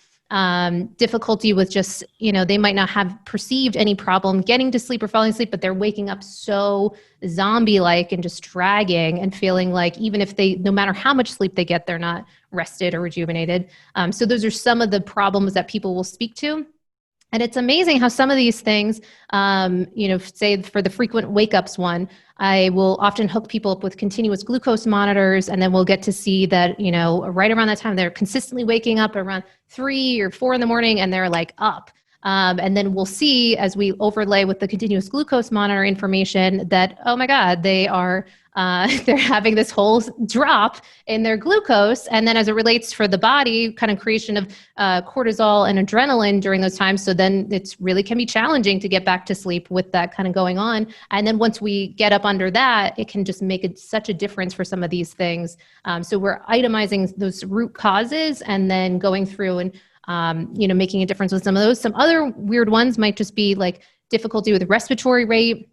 difficulty with just, they might not have perceived any problem getting to sleep or falling asleep, but they're waking up so zombie-like and just dragging and feeling like even if no matter how much sleep they get, they're not rested or rejuvenated. So those are some of the problems that people will speak to. And it's amazing how some of these things, say for the frequent wake-ups one, I will often hook people up with continuous glucose monitors, and then we'll get to see that, right around that time, they're consistently waking up around 3 or 4 in the morning, and they're like up. And then we'll see as we overlay with the continuous glucose monitor information that, oh my God, they are they're having this whole drop in their glucose. And then as it relates for the body, kind of creation of cortisol and adrenaline during those times. So then it's really can be challenging to get back to sleep with that kind of going on. And then once we get up under that, it can just make such a difference for some of these things. So we're itemizing those root causes and then going through and making a difference with some of those. Some other weird ones might just be like difficulty with the respiratory rate.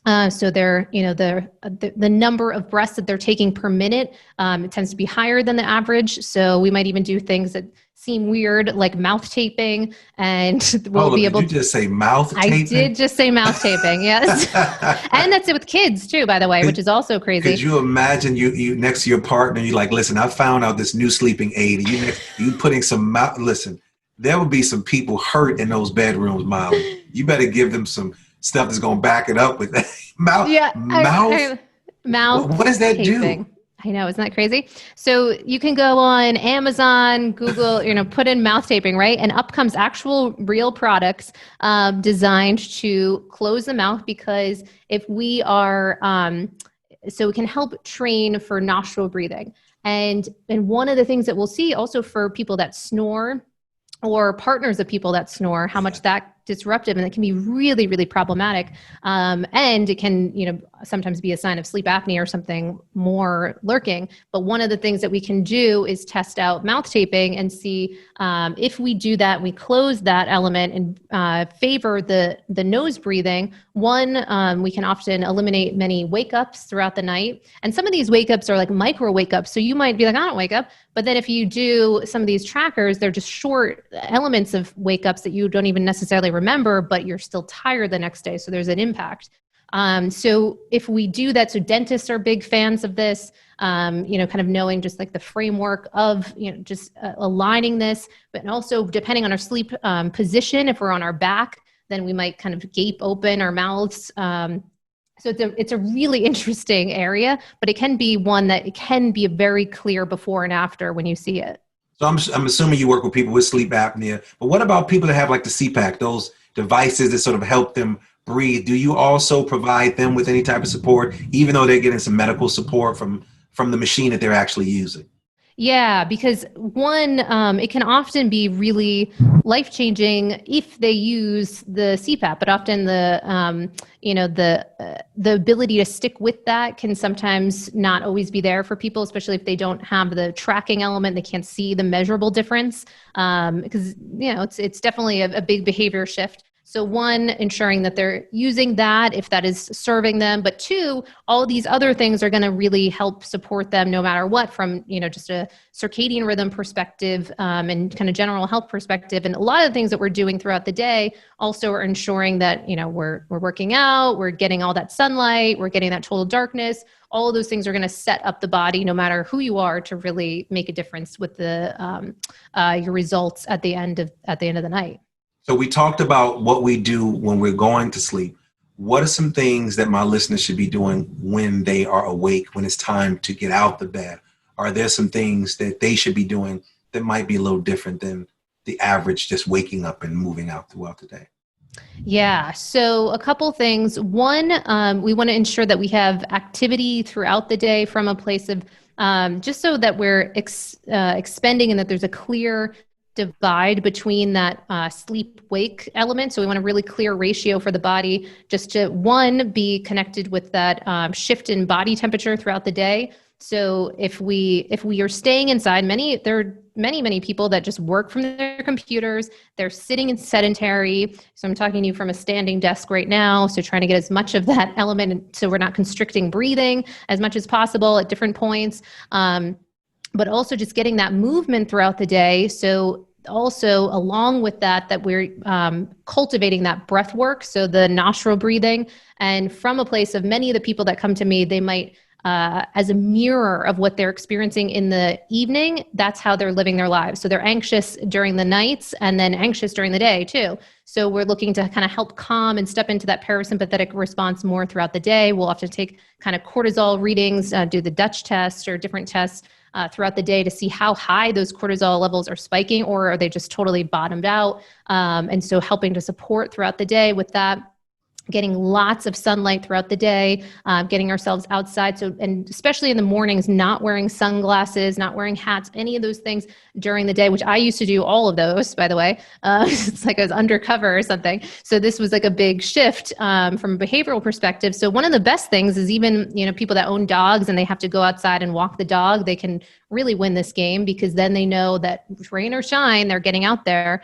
So they're, the number of breaths that they're taking per minute, it tends to be higher than the average. So we might even do things that seem weird, like mouth taping, and we'll Hold up, be did able you just say mouth I taping? did just say mouth taping, yes. And that's it with kids too, by the way, which is also Could crazy. you imagine you next to your partner, you're like, listen, I found out this new sleeping aid. You putting some mouth, listen, there will be some people hurt in those bedrooms, Molly. You better give them some stuff that's going to back it up with that. Yeah, Mouth. mouth What does that taping. do? I know, isn't that crazy? So you can go on Amazon, Google, put in mouth taping, right? And up comes actual real products designed to close the mouth, because if we are, so it can help train for nostril breathing. And one of the things that we'll see also for people that snore, or partners of people that snore, how much that disruptive, and it can be really, really problematic. And it can, sometimes be a sign of sleep apnea or something more lurking. But one of the things that we can do is test out mouth taping and see if we do that, we close that element and favor the nose breathing. One, we can often eliminate many wake ups throughout the night. And some of these wake ups are like micro wake ups. So you might be like, I don't wake up. But then if you do some of these trackers, they're just short elements of wake ups that you don't even necessarily remember, but you're still tired the next day. So there's an impact. So if we do that, so dentists are big fans of this, kind of knowing just like the framework of, just aligning this, but also depending on our sleep position, if we're on our back, then we might kind of gape open our mouths. So it's a really interesting area, but it can be one that it can be a very clear before and after when you see it. So I'm assuming you work with people with sleep apnea, but what about people that have like the CPAP, those devices that sort of help them breathe? Do you also provide them with any type of support, even though they're getting some medical support from the machine that they're actually using? Yeah, because one, it can often be really life-changing if they use the CPAP, but often the ability to stick with that can sometimes not always be there for people, especially if they don't have the tracking element. They can't see the measurable difference, because it's definitely a big behavior shift. So one, ensuring that they're using that if that is serving them, but two, all these other things are going to really help support them no matter what, from, just a circadian rhythm perspective, and kind of general health perspective. And a lot of the things that we're doing throughout the day also are ensuring that, we're working out, we're getting all that sunlight, we're getting that total darkness. All of those things are going to set up the body, no matter who you are, to really make a difference with your results at the end of the night. So we talked about what we do when we're going to sleep. What are some things that my listeners should be doing when they are awake, when it's time to get out the bed? Are there some things that they should be doing that might be a little different than the average just waking up and moving out throughout the day? Yeah. So a couple things. One, we want to ensure that we have activity throughout the day from a place of just so that we're expending, and that there's a clear divide between that sleep-wake element. So we want a really clear ratio for the body, just to, one, be connected with that shift in body temperature throughout the day. So if we are staying inside, there are many people that just work from their computers. They're sitting in sedentary. So I'm talking to you from a standing desk right now. So trying to get as much of that element, so we're not constricting breathing as much as possible at different points. But also just getting that movement throughout the day. So also along with that we're cultivating that breath work, so the nostril breathing. And from a place of many of the people that come to me, they might, as a mirror of what they're experiencing in the evening, that's how they're living their lives. So they're anxious during the nights and then anxious during the day too. So we're looking to kind of help calm and step into that parasympathetic response more throughout the day. We'll often take kind of cortisol readings, do the Dutch test or different tests throughout the day to see how high those cortisol levels are spiking, or are they just totally bottomed out. And so helping to support throughout the day with that. Getting lots of sunlight throughout the day, getting ourselves outside. So, and especially in the mornings, not wearing sunglasses, not wearing hats, any of those things during the day, which I used to do all of those, by the way. It's like I was undercover or something. So this was like a big shift from a behavioral perspective. So one of the best things is even, people that own dogs and they have to go outside and walk the dog, they can really win this game, because then they know that rain or shine, they're getting out there.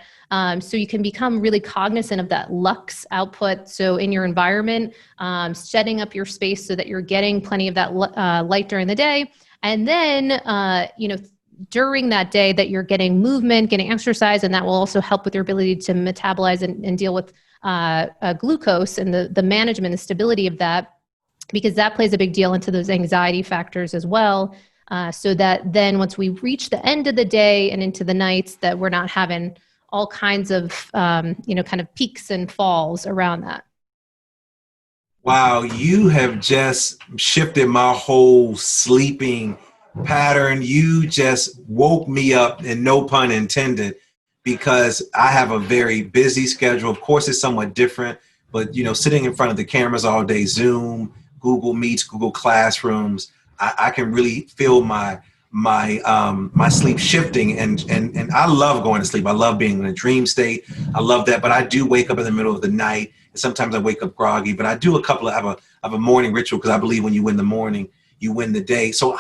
So you can become really cognizant of that lux output. So in your environment, setting up your space so that you're getting plenty of that light during the day. And then, during that day that you're getting movement, getting exercise, and that will also help with your ability to metabolize and deal with glucose and the management, the stability of that, because that plays a big deal into those anxiety factors as well. So that then once we reach the end of the day and into the nights, that we're not having all kinds of, kind of peaks and falls around that. Wow, you have just shifted my whole sleeping pattern. You just woke me up, and no pun intended, because I have a very busy schedule. Of course, it's somewhat different, but sitting in front of the cameras all day, Zoom, Google Meets, Google Classrooms, I can really feel my sleep shifting, and I love going to sleep. I love being in a dream state. I love that, but I do wake up in the middle of the night. Sometimes I wake up groggy, but I do I have a morning ritual, because I believe when you win the morning, you win the day. So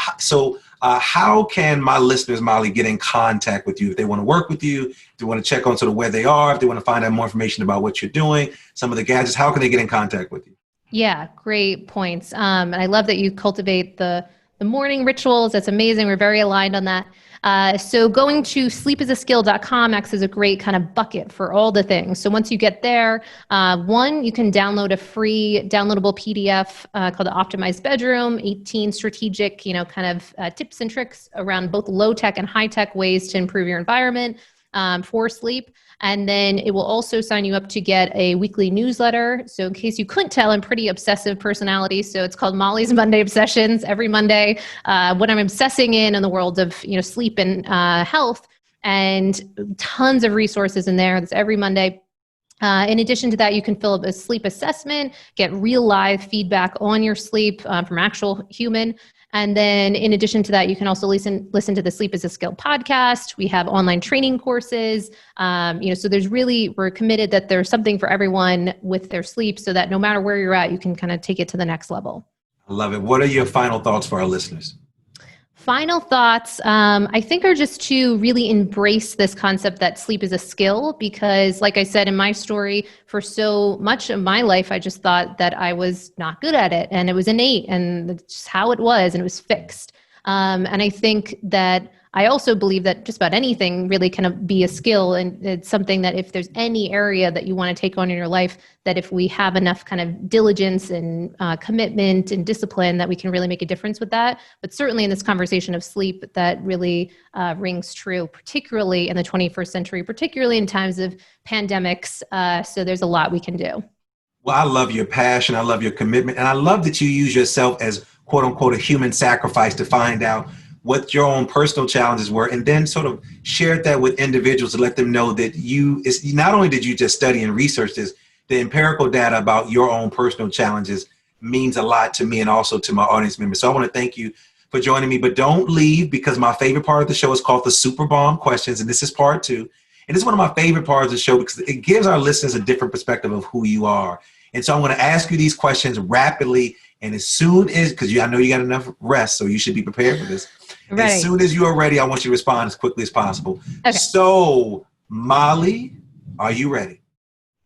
how can my listeners, Mollie, get in contact with you if they want to work with you, if they want to check on sort of where they are, if they want to find out more information about what you're doing, some of the gadgets? How can they get in contact with you? Yeah, great points. And I love that you cultivate the morning rituals. That's amazing. We're very aligned on that. So going to sleepisaskill.com acts as a great kind of bucket for all the things. So once you get there, one, you can download a free downloadable PDF called the Optimized Bedroom, 18 strategic, tips and tricks around both low tech and high tech ways to improve your environment for sleep. And then it will also sign you up to get a weekly newsletter. So in case you couldn't tell, I'm pretty obsessive personality. So it's called Mollie's Monday Obsessions. Every Monday, when I'm obsessing in the world of sleep and health, and tons of resources in there. That's every Monday. In addition to that, you can fill up a sleep assessment, get real live feedback on your sleep from actual human. And then in addition to that, you can also listen to the Sleep is a Skill podcast. We have online training courses. So we're committed that there's something for everyone with their sleep, so that no matter where you're at, you can kind of take it to the next level. I love it. What are your final thoughts for our listeners? Final thoughts, I think, are just to really embrace this concept that sleep is a skill, because like I said in my story, for so much of my life, I just thought that I was not good at it, and it was innate, and that's just how it was, and it was fixed. And I think that I also believe that just about anything really can be a skill. And it's something that if there's any area that you want to take on in your life, that if we have enough kind of diligence and commitment and discipline, that we can really make a difference with that. But certainly in this conversation of sleep, that really rings true, particularly in the 21st century, particularly in times of pandemics. So there's a lot we can do. Well, I love your passion. I love your commitment. And I love that you use yourself as, quote unquote, a human sacrifice to find out what your own personal challenges were, and then sort of shared that with individuals to let them know that it's not only did you just study and research this, the empirical data about your own personal challenges means a lot to me and also to my audience members. So I want to thank you for joining me, but don't leave, because my favorite part of the show is called the Super Bomb Questions, and this is part 2. And it's one of my favorite parts of the show because it gives our listeners a different perspective of who you are. And so I'm going to ask you these questions rapidly. And as soon as, because I know you got enough rest, so you should be prepared for this. Ready. As soon as you are ready, I want you to respond as quickly as possible. Okay. So, Mollie, are you ready?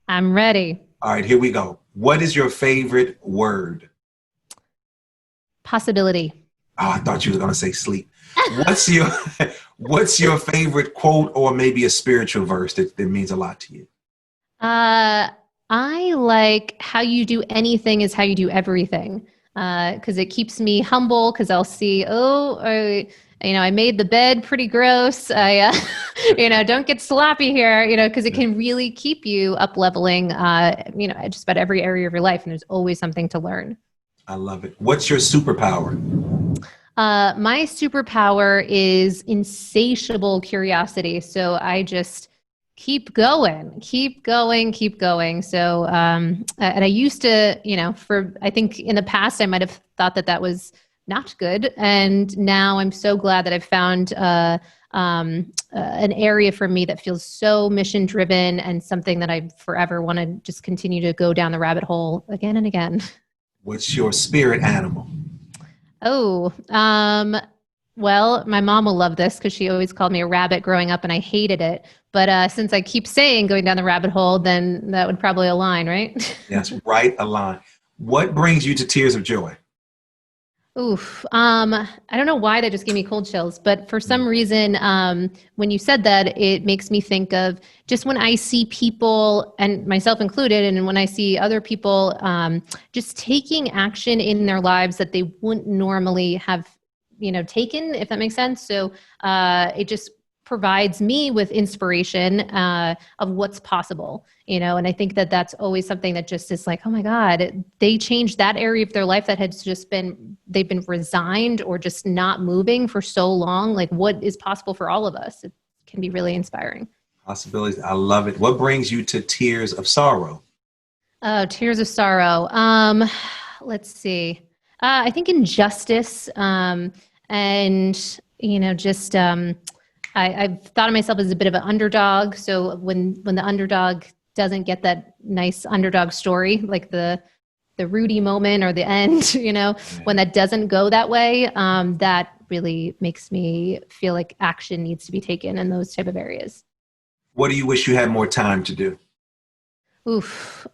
I'm ready. All right, here we go. What is your favorite word? Possibility. Oh, I thought you were going to say sleep. What's your favorite quote, or maybe a spiritual verse that means a lot to you? I like how you do anything is how you do everything, because it keeps me humble, because I'll see, I made the bed pretty gross. I, don't get sloppy here, because it can really keep you up leveling, just about every area of your life. And there's always something to learn. I love it. What's your superpower? My superpower is insatiable curiosity. So I just keep going. So, and I used to, I think in the past, I might've thought that was not good. And now I'm so glad that I've found, an area for me that feels so mission driven, and something that I forever want to just continue to go down the rabbit hole again and again. What's your spirit animal? Well, my mom will love this, because she always called me a rabbit growing up, and I hated it. But since I keep saying going down the rabbit hole, then that would probably align, right? Yes, right, align. What brings you to tears of joy? Oof. I don't know why that just gave me cold chills, but for some reason, when you said that, it makes me think of just when I see people, and myself included, and when I see other people just taking action in their lives that they wouldn't normally have, taken, if that makes sense. So it just provides me with inspiration of what's possible, and I think that that's always something that just is like, oh my God, they changed that area of their life that had just been, they've been resigned or just not moving for so long. Like, what is possible for all of us? It can be really inspiring. Possibilities. I love it. What brings you to tears of sorrow? Oh, tears of sorrow. Let's see. I think injustice, and just I've thought of myself as a bit of an underdog. So when the underdog doesn't get that nice underdog story, like the Rudy moment or the end, when that doesn't go that way, that really makes me feel like action needs to be taken in those type of areas. What do you wish you had more time to do? Oof.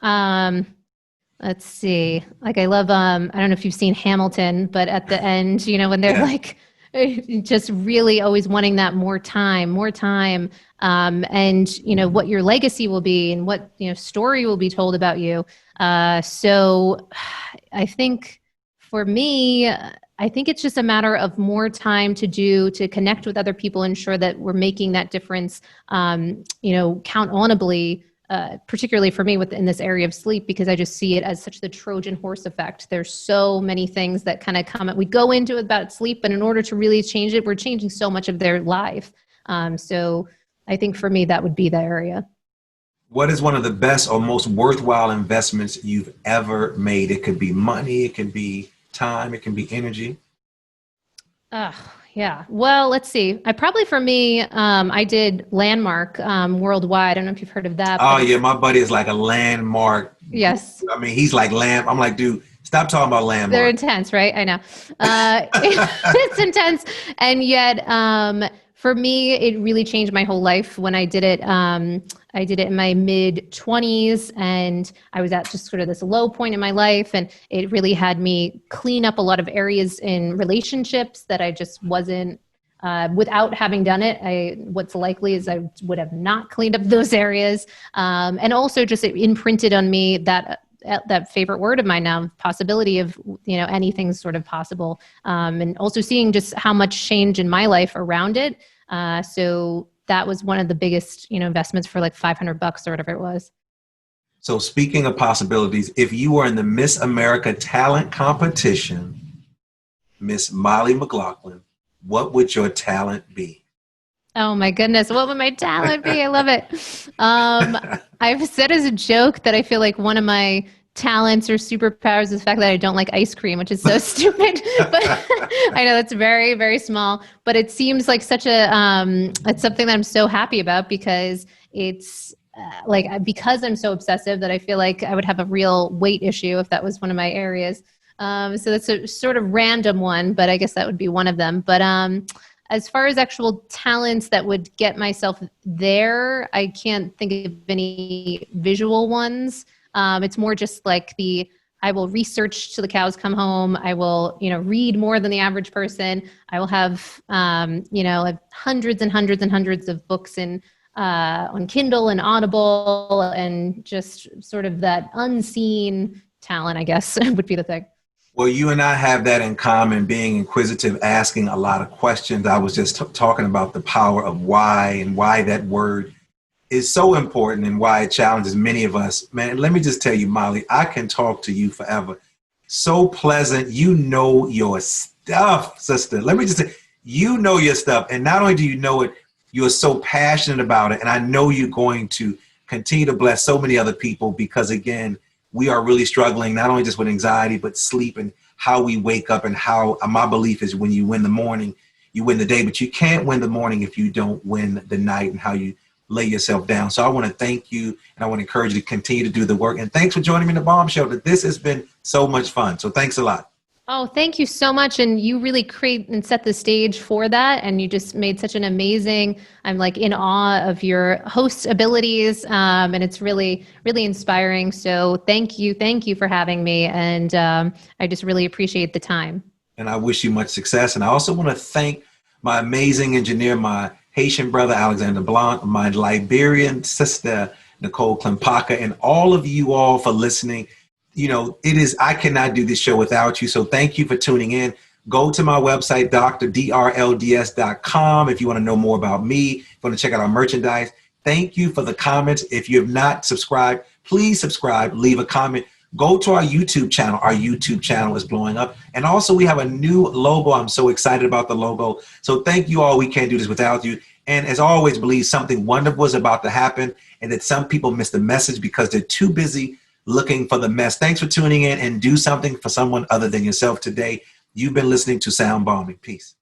Let's see. Like, I love, I don't know if you've seen Hamilton, but at the end, when they're Yeah. like just really always wanting that more time, and what your legacy will be and what, story will be told about you. So I think for me, I think it's just a matter of more time to connect with other people, ensure that we're making that difference, count onably, particularly for me within this area of sleep, because I just see it as such the Trojan horse effect. There's so many things that kind of come, we go into it about sleep, but in order to really change it, we're changing so much of their life. So I think for me, that would be the area. What is one of the best or most worthwhile investments you've ever made? It could be money, it can be time, it can be energy. Yeah. Well, let's see. For me, I did Landmark worldwide. I don't know if you've heard of that. Oh yeah, my buddy is like a landmark. Yes. I mean, he's like I'm like, dude, stop talking about landmark. They're intense, right? I know. It's intense. And yet, for me, it really changed my whole life when I did it. I did it in my mid-20s, and I was at just sort of this low point in my life, and it really had me clean up a lot of areas in relationships that I just wasn't, without having done it, what's likely is I would have not cleaned up those areas. And also just it imprinted on me that favorite word of mine now, possibility of, anything's sort of possible. And also seeing just how much change in my life around it. So that was one of the biggest, investments for like $500 or whatever it was. So speaking of possibilities, if you were in the Miss America talent competition, Miss Mollie McGlocklin, what would your talent be? Oh my goodness. What would my talent be? I love it. I've said as a joke that I feel like one of my talents or superpowers is the fact that I don't like ice cream, which is so stupid, but I know that's very, very small, but it seems like such it's something that I'm so happy about, because it's because I'm so obsessive that I feel like I would have a real weight issue if that was one of my areas. So that's a sort of random one, but I guess that would be one of them. But as far as actual talents that would get myself there, I can't think of any visual ones. It's more just like I will research till the cows come home. I will, read more than the average person. I will have, hundreds and hundreds and hundreds of books on Kindle and Audible, and just sort of that unseen talent, I guess, would be the thing. Well, you and I have that in common, being inquisitive, asking a lot of questions. I was just talking about the power of why, and why that word is so important, and why it challenges many of us. Man, let me just tell you, Mollie, I can talk to you forever. So pleasant. You know your stuff, sister. Let me just say, you know your stuff. And not only do you know it, you're so passionate about it. And I know you're going to continue to bless so many other people, because again, we are really struggling, not only just with anxiety, but sleep and how we wake up, and how my belief is when you win the morning, you win the day, but you can't win the morning if you don't win the night, and how you lay yourself down. So I want to thank you, and I want to encourage you to continue to do the work. And thanks for joining me in the Bombshell. This has been so much fun. So thanks a lot. Oh, thank you so much. And you really create and set the stage for that. And you just made such an amazing, I'm like in awe of your host abilities. And it's really, really inspiring. So thank you. Thank you for having me. And I just really appreciate the time. and I wish you much success. And I also want to thank my amazing engineer, my Haitian brother, Alexander Blanc, my Liberian sister, Nicole Klempaka, and all of you all for listening. I cannot do this show without you. So thank you for tuning in. Go to my website, drdrlds.com, if you want to know more about me, if you want to check out our merchandise. Thank you for the comments. If you have not subscribed, please subscribe, leave a comment. Go to our YouTube channel. Our YouTube channel is blowing up. And also we have a new logo. I'm so excited about the logo. So thank you all. We can't do this without you. And as always, believe something wonderful is about to happen and that some people miss the message because they're too busy looking for the mess. Thanks for tuning in, and do something for someone other than yourself today. You've been listening to Sound Bombing. Peace.